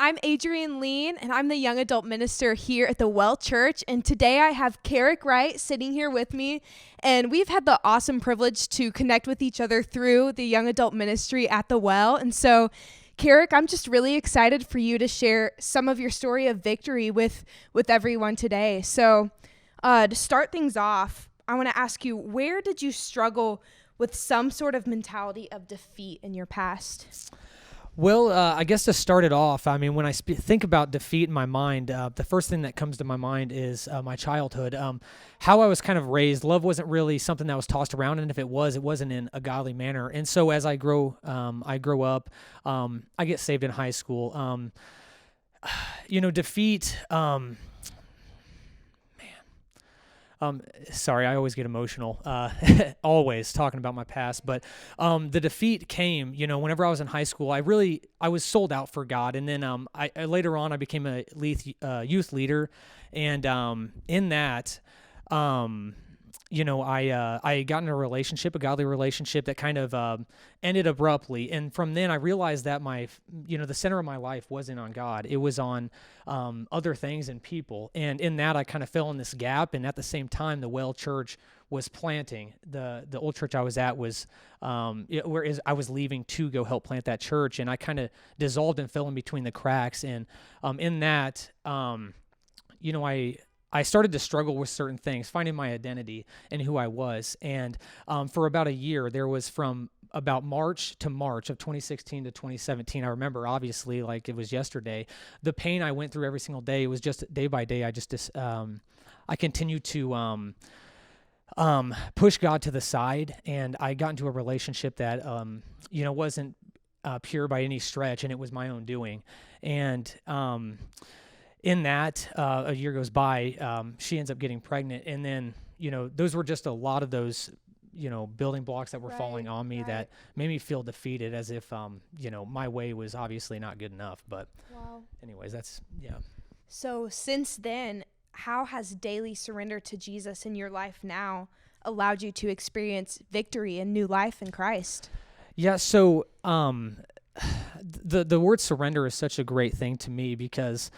I'm Adrienne Lean, and I'm the young adult minister here at the Well Church. And today I have Kerrick Wright sitting here with me, and we've had the awesome privilege to connect with each other through the young adult ministry at the Well. And so, Kerrick, I'm just really excited for you to share some of your story of victory with everyone today. So, to start things off, I want to ask you, where did you struggle with some sort of mentality of defeat in your past? Well, I guess to start it off, I mean, when I think about defeat in my mind, the first thing that comes to my mind is my childhood. How I was kind of raised. Love wasn't really something that was tossed around, and if it wasn't in a godly manner. And so as I grow up, I get saved in high school. Defeat. Sorry, I always get emotional, always talking about my past, but the defeat came, whenever I was in high school. I was sold out for God, and then I later on I became a youth leader, and in that, I got in a godly relationship that kind of ended abruptly, and from then I realized that the center of my life wasn't on God. It was on other things and people, and in that I kind of fell in this gap, and at the same time the Well Church was planting. The old church I was at was whereas I was leaving to go help plant that church, and I kind of dissolved and fell in between the cracks, and in that, I started to struggle with certain things, finding my identity and who I was. And for about a year, there was from about March to March of 2016 to 2017. I remember, obviously, like it was yesterday, the pain I went through every single day. It was just day by day. I continued to push God to the side, and I got into a relationship that, wasn't pure by any stretch, and it was my own doing. And in that, a year goes by, she ends up getting pregnant, and then, those were just a lot of those, building blocks that were falling on me that made me feel defeated, as if, my way was obviously not good enough. But anyways, yeah. So since then, how has daily surrender to Jesus in your life now allowed you to experience victory and new life in Christ? Yeah, so the word surrender is such a great thing to me, because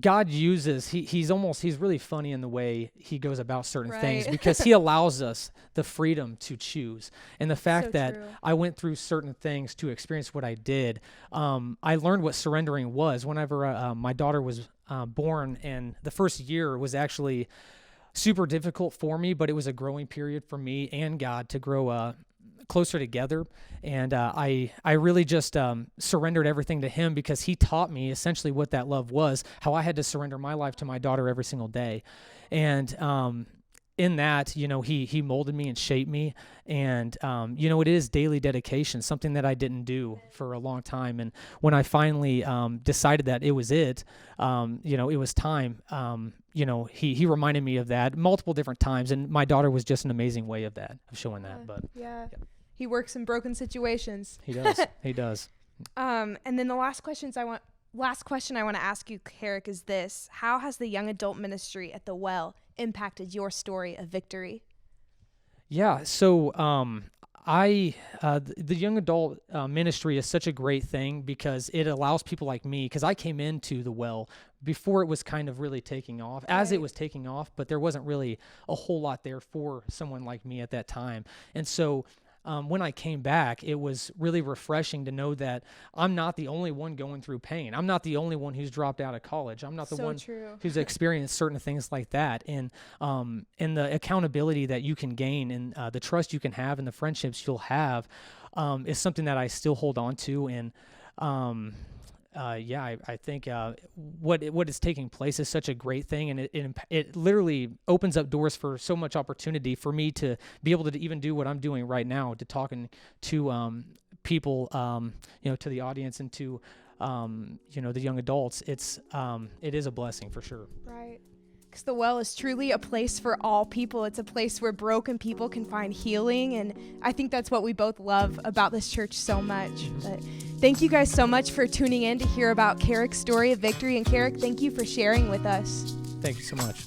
God uses, he's really funny in the way he goes about certain things, because he allows us the freedom to choose. And the fact that I went through certain things to experience what I did, I learned what surrendering was whenever my daughter was born, and the first year was actually super difficult for me, but it was a growing period for me and God to grow closer together. And I really just surrendered everything to him, because he taught me essentially what that love was, how I had to surrender my life to my daughter every single day. And in that, he molded me and shaped me. And, it is daily dedication, something that I didn't do for a long time. And when I finally decided that it was it was time, he reminded me of that multiple different times. And my daughter was just an amazing way of showing that. But yeah. He works in broken situations. He does. He does. And then the last question I want to ask you, Kerrick, is this: how has the young adult ministry at the Well impacted your story of victory? Yeah. So, the young adult ministry is such a great thing, because it allows people like me, because I came into the Well before it was kind of really taking off, as it was taking off, but there wasn't really a whole lot there for someone like me at that time. And so when I came back, it was really refreshing to know that I'm not the only one going through pain. I'm not the only one who's dropped out of college. I'm not the one who's experienced certain things like that. And the accountability that you can gain, and the trust you can have, and the friendships you'll have is something that I still hold on to. And I think what is taking place is such a great thing, and it literally opens up doors for so much opportunity for me to be able to even do what I'm doing right now, to talking to people, to the audience, and to the young adults. It is a blessing for sure. Right. Because the Well is truly a place for all people. It's a place where broken people can find healing, and I think that's what we both love about this church so much. But thank you guys so much for tuning in to hear about Kerrick's story of victory. And Kerrick, thank you for sharing with us. Thank you so much.